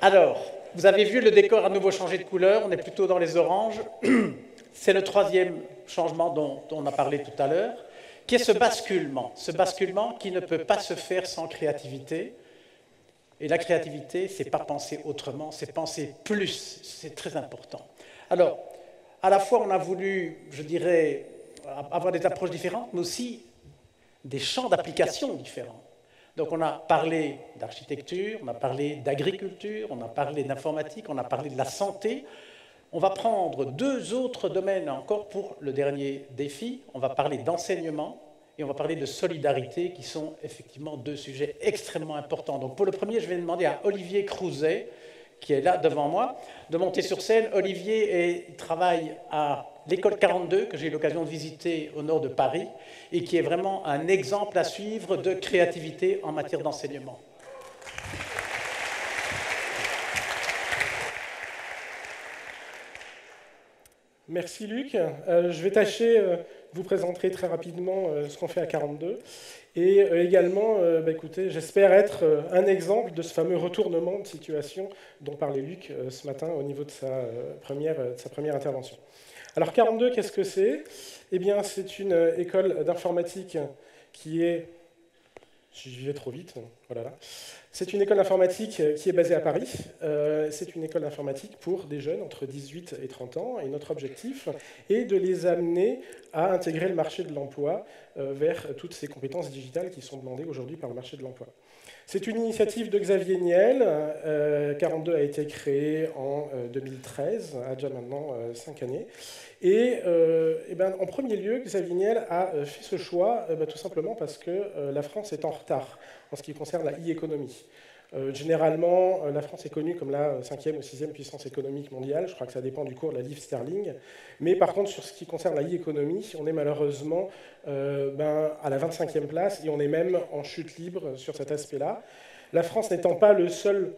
Alors, vous avez vu, le décor a à nouveau changé de couleur, on est plutôt dans les oranges. C'est le troisième changement dont on a parlé tout à l'heure, qui est ce basculement qui ne peut pas se faire sans créativité. Et la créativité, c'est pas penser autrement, c'est penser plus, c'est très important. Alors, à la fois, on a voulu, je dirais, avoir des approches différentes, mais aussi des champs d'application différents. Donc on a parlé d'architecture, on a parlé d'agriculture, on a parlé d'informatique, on a parlé de la santé. On va prendre deux autres domaines encore pour le dernier défi. On va parler d'enseignement et on va parler de solidarité, qui sont effectivement deux sujets extrêmement importants. Donc pour le premier, je vais demander à Olivier Crouzet, qui est là devant moi, de monter sur scène. Olivier travaille à l'école 42, que j'ai eu l'occasion de visiter au nord de Paris, et qui est vraiment un exemple à suivre de créativité en matière d'enseignement. Merci Luc. Je vais tâcher de vous présenter très rapidement ce qu'on fait à 42. Et également, écoutez, j'espère être un exemple de ce fameux retournement de situation dont parlait Luc ce matin au niveau de sa première intervention. Alors 42, qu'est-ce que c'est? Eh bien, c'est une école d'informatique qui est... J'y vais trop vite, voilà. C'est une école d'informatique qui est basée à Paris. C'est une école d'informatique pour des jeunes entre 18 et 30 ans. Et notre objectif est de les amener à intégrer le marché de l'emploi vers toutes ces compétences digitales qui sont demandées aujourd'hui par le marché de l'emploi. C'est une initiative de Xavier Niel. 42 a été créé en 2013, a déjà maintenant 5 années. Et en premier lieu, Xavier Niel a fait ce choix tout simplement parce que la France est en retard en ce qui concerne la e-économie. Généralement, la France est connue comme la 5e ou 6e puissance économique mondiale. Je crois que ça dépend du cours de la livre sterling. Mais par contre, sur ce qui concerne la e-économie, on est malheureusement à la 25e place et on est même en chute libre sur cet aspect-là. La France n'étant pas le seul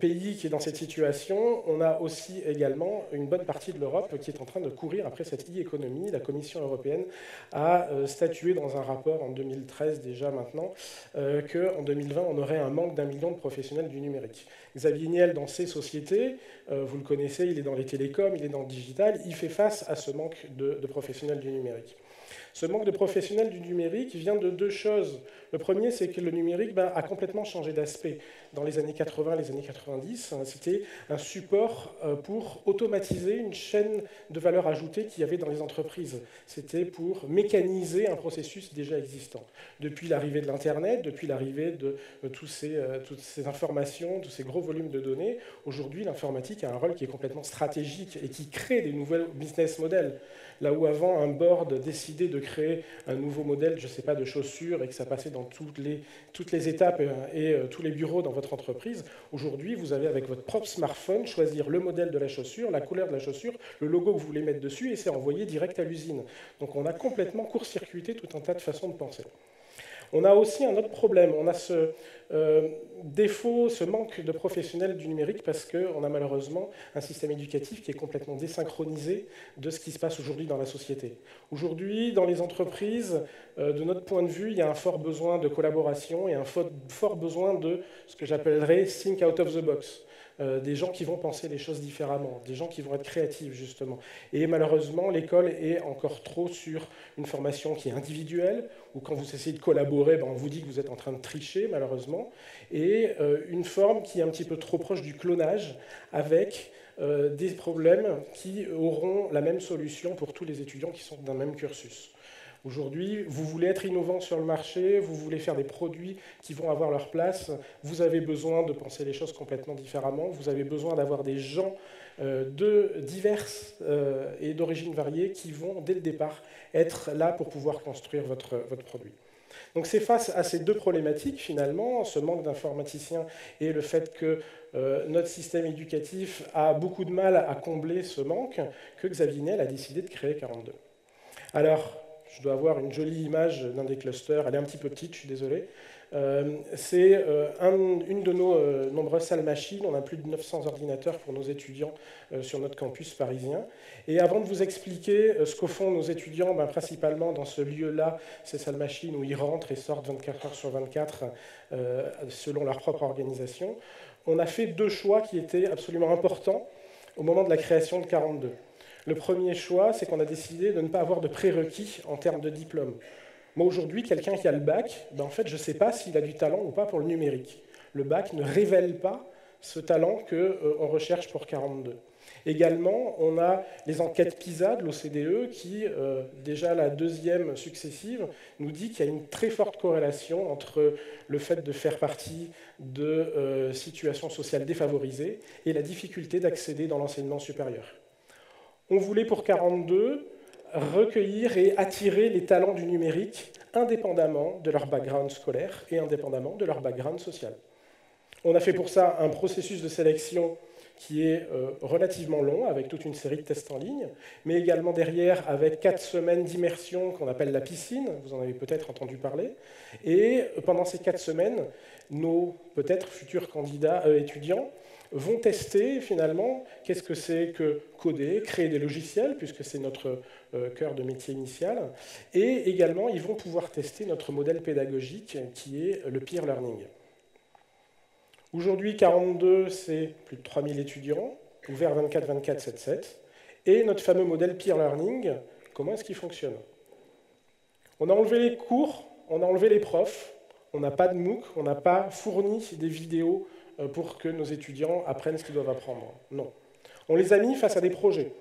pays qui est dans cette situation, on a aussi également une bonne partie de l'Europe qui est en train de courir après cette e-économie. La Commission européenne a statué dans un rapport en 2013 déjà maintenant qu'en 2020, on aurait un manque d'1 million de professionnels du numérique. Xavier Niel, dans ses sociétés, vous le connaissez, il est dans les télécoms, il est dans le digital, il fait face à ce manque de professionnels du numérique. Ce manque de professionnels du numérique vient de deux choses. Le premier, c'est que le numérique a complètement changé d'aspect. Dans les années 80, les années 90, c'était un support pour automatiser une chaîne de valeur ajoutée qu'il y avait dans les entreprises. C'était pour mécaniser un processus déjà existant. Depuis l'arrivée de l'Internet, depuis l'arrivée de toutes ces informations, tous ces gros volumes de données, aujourd'hui, l'informatique a un rôle qui est complètement stratégique et qui crée des nouveaux business models. Là où avant, un board décidait de créer un nouveau modèle, je ne sais pas, de chaussures, et que ça passait dans toutes les étapes et tous les bureaux dans votre entreprise, aujourd'hui, vous avez avec votre propre smartphone choisir le modèle de la chaussure, la couleur de la chaussure, le logo que vous voulez mettre dessus, et c'est envoyé direct à l'usine. Donc on a complètement court-circuité tout un tas de façons de penser. On a aussi un autre problème, on a ce défaut, ce manque de professionnels du numérique parce qu'on a malheureusement un système éducatif qui est complètement désynchronisé de ce qui se passe aujourd'hui dans la société. Aujourd'hui, dans les entreprises, de notre point de vue, il y a un fort besoin de collaboration et un fort besoin de ce que j'appellerais « think out of the box ». Des gens qui vont penser les choses différemment, des gens qui vont être créatifs, justement. Et malheureusement, l'école est encore trop sur une formation qui est individuelle, où quand vous essayez de collaborer, on vous dit que vous êtes en train de tricher, malheureusement, et une forme qui est un petit peu trop proche du clonage, avec des problèmes qui auront la même solution pour tous les étudiants qui sont d'un même cursus. Aujourd'hui, vous voulez être innovant sur le marché, vous voulez faire des produits qui vont avoir leur place, vous avez besoin de penser les choses complètement différemment, vous avez besoin d'avoir des gens diverses et d'origines variées qui vont, dès le départ, être là pour pouvoir construire votre produit. Donc c'est face à ces deux problématiques, finalement, ce manque d'informaticiens et le fait que notre système éducatif a beaucoup de mal à combler ce manque, que Xavier Niel a décidé de créer 42. Alors, je dois avoir une jolie image d'un des clusters, elle est un petit peu petite, je suis désolé. C'est une de nos nombreuses salles machines, on a plus de 900 ordinateurs pour nos étudiants sur notre campus parisien. Et avant de vous expliquer ce qu'au fond nos étudiants, principalement dans ce lieu-là, ces salles machines où ils rentrent et sortent 24 heures sur 24 selon leur propre organisation, on a fait deux choix qui étaient absolument importants au moment de la création de 42. Le premier choix, c'est qu'on a décidé de ne pas avoir de prérequis en termes de diplôme. Moi, aujourd'hui, quelqu'un qui a le bac, ben, en fait, je ne sais pas s'il a du talent ou pas pour le numérique. Le bac ne révèle pas ce talent qu'on recherche pour 42. Également, on a les enquêtes PISA de l'OCDE qui, déjà la deuxième successive, nous dit qu'il y a une très forte corrélation entre le fait de faire partie de situations sociales défavorisées et la difficulté d'accéder dans l'enseignement supérieur. On voulait pour 42 recueillir et attirer les talents du numérique indépendamment de leur background scolaire et indépendamment de leur background social. On a fait pour ça un processus de sélection qui est relativement long, avec toute une série de tests en ligne, mais également derrière avec 4 semaines d'immersion qu'on appelle la piscine, vous en avez peut-être entendu parler, et pendant ces 4 semaines, nos peut-être futurs candidats étudiants vont tester finalement qu'est-ce que c'est que coder, créer des logiciels, puisque c'est notre cœur de métier initial, et également ils vont pouvoir tester notre modèle pédagogique qui est le peer learning. Aujourd'hui, 42, c'est plus de 3000 étudiants, ouvert 24-24-7-7. Et notre fameux modèle peer learning, comment est-ce qu'il fonctionne? On a enlevé les cours, on a enlevé les profs, on n'a pas de MOOC, on n'a pas fourni des vidéos pour que nos étudiants apprennent ce qu'ils doivent apprendre. Non. On les a mis face à des projets.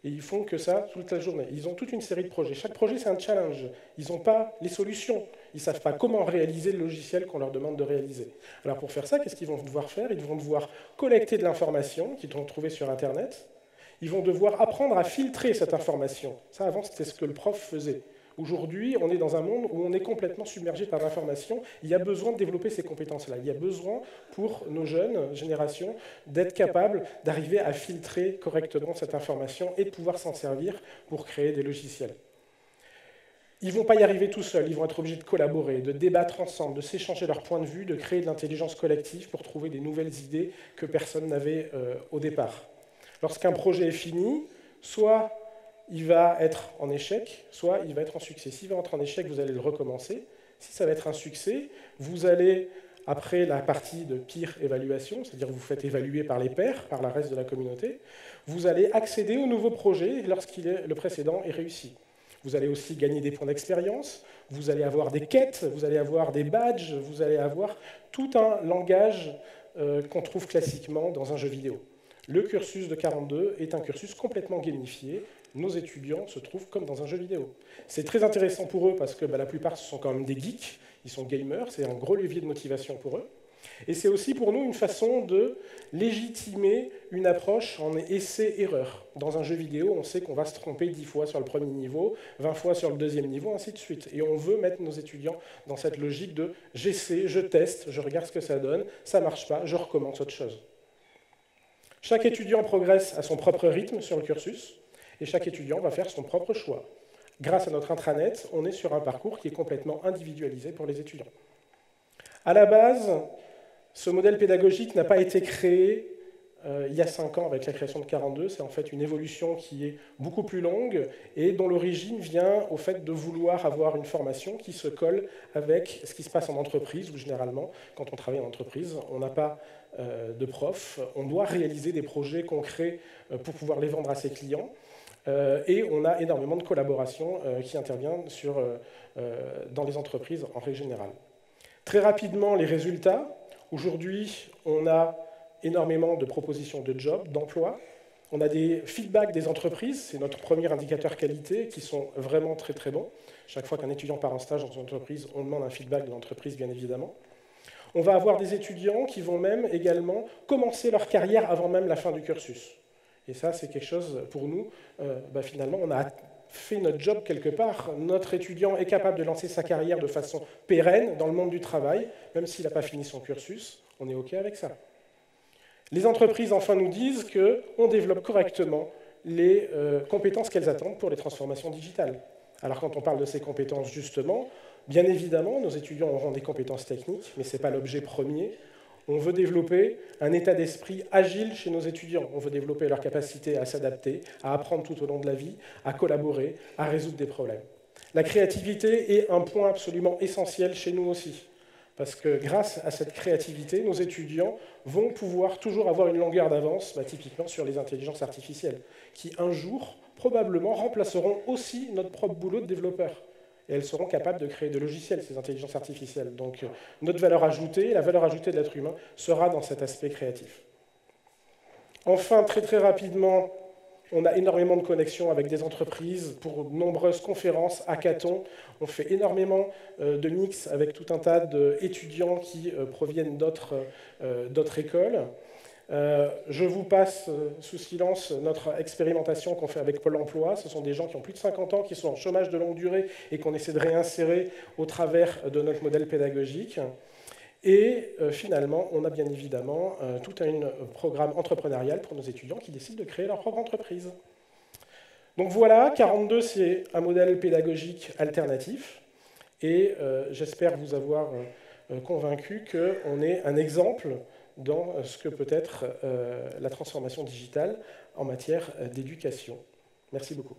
Et ils font que ça toute la journée. Ils ont toute une série de projets. Chaque projet, c'est un challenge. Ils n'ont pas les solutions. Ils ne savent pas comment réaliser le logiciel qu'on leur demande de réaliser. Alors pour faire ça, qu'est-ce qu'ils vont devoir faire? Ils vont devoir collecter de l'information qu'ils vont trouver sur Internet. Ils vont devoir apprendre à filtrer cette information. Ça, avant, c'était ce que le prof faisait. Aujourd'hui, on est dans un monde où on est complètement submergé par l'information. Il y a besoin de développer ces compétences-là. Il y a besoin, pour nos jeunes générations, d'être capables d'arriver à filtrer correctement cette information et de pouvoir s'en servir pour créer des logiciels. Ils ne vont pas y arriver tout seuls, ils vont être obligés de collaborer, de débattre ensemble, de s'échanger leurs points de vue, de créer de l'intelligence collective pour trouver des nouvelles idées que personne n'avait au départ. Lorsqu'un projet est fini, soit il va être en échec, soit il va être en succès. S'il va être en échec, vous allez le recommencer. Si ça va être un succès, vous allez, après la partie de peer évaluation, c'est-à-dire que vous faites évaluer par les pairs, par le reste de la communauté, vous allez accéder au nouveau projet le précédent est réussi. Vous allez aussi gagner des points d'expérience, vous allez avoir des quêtes, vous allez avoir des badges, vous allez avoir tout un langage qu'on trouve classiquement dans un jeu vidéo. Le cursus de 42 est un cursus complètement gamifié. Nos étudiants se trouvent comme dans un jeu vidéo. C'est très intéressant pour eux parce que la plupart, ce sont quand même des geeks, ils sont gamers, c'est un gros levier de motivation pour eux. Et c'est aussi pour nous une façon de légitimer une approche en essai-erreur. Dans un jeu vidéo, on sait qu'on va se tromper 10 fois sur le premier niveau, 20 fois sur le deuxième niveau, ainsi de suite. Et on veut mettre nos étudiants dans cette logique de j'essaie, je teste, je regarde ce que ça donne, ça ne marche pas, je recommence autre chose. Chaque étudiant progresse à son propre rythme sur le cursus, et chaque étudiant va faire son propre choix. Grâce à notre intranet, on est sur un parcours qui est complètement individualisé pour les étudiants. À la base, ce modèle pédagogique n'a pas été créé il y a 5 ans avec la création de 42. C'est en fait une évolution qui est beaucoup plus longue et dont l'origine vient au fait de vouloir avoir une formation qui se colle avec ce qui se passe en entreprise, où généralement, quand on travaille en entreprise, on n'a pas de prof, on doit réaliser des projets concrets pour pouvoir les vendre à ses clients. Et on a énormément de collaboration qui intervient dans les entreprises en règle générale. Très rapidement, les résultats. Aujourd'hui, on a énormément de propositions de jobs, d'emplois. On a des feedbacks des entreprises, c'est notre premier indicateur qualité, qui sont vraiment très très bons. Chaque fois qu'un étudiant part en stage dans une entreprise, on demande un feedback de l'entreprise, bien évidemment. On va avoir des étudiants qui vont même également commencer leur carrière avant même la fin du cursus. Et ça, c'est quelque chose pour nous, finalement, on a fait notre job quelque part. Notre étudiant est capable de lancer sa carrière de façon pérenne dans le monde du travail, même s'il n'a pas fini son cursus, on est OK avec ça. Les entreprises, enfin, nous disent qu'on développe correctement les compétences qu'elles attendent pour les transformations digitales. Alors quand on parle de ces compétences, justement, bien évidemment, nos étudiants auront des compétences techniques, mais ce n'est pas l'objet premier. On veut développer un état d'esprit agile chez nos étudiants. On veut développer leur capacité à s'adapter, à apprendre tout au long de la vie, à collaborer, à résoudre des problèmes. La créativité est un point absolument essentiel chez nous aussi. Parce que grâce à cette créativité, nos étudiants vont pouvoir toujours avoir une longueur d'avance, typiquement sur les intelligences artificielles, qui un jour, probablement, remplaceront aussi notre propre boulot de développeur. Et elles seront capables de créer des logiciels, ces intelligences artificielles. Donc notre valeur ajoutée, la valeur ajoutée de l'être humain, sera dans cet aspect créatif. Enfin, très très rapidement, on a énormément de connexions avec des entreprises pour de nombreuses conférences, hackathons. On fait énormément de mix avec tout un tas d'étudiants qui proviennent d'autres écoles. Je vous passe sous silence notre expérimentation qu'on fait avec Pôle emploi. Ce sont des gens qui ont plus de 50 ans, qui sont en chômage de longue durée et qu'on essaie de réinsérer au travers de notre modèle pédagogique. Et finalement, on a bien évidemment tout un programme entrepreneurial pour nos étudiants qui décident de créer leur propre entreprise. Donc voilà, 42, c'est un modèle pédagogique alternatif. Et j'espère vous avoir convaincu qu'on est un exemple dans ce que peut être la transformation digitale en matière d'éducation. Merci beaucoup.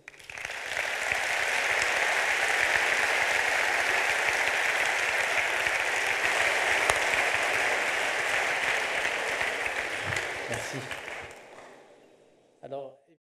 Merci. Alors,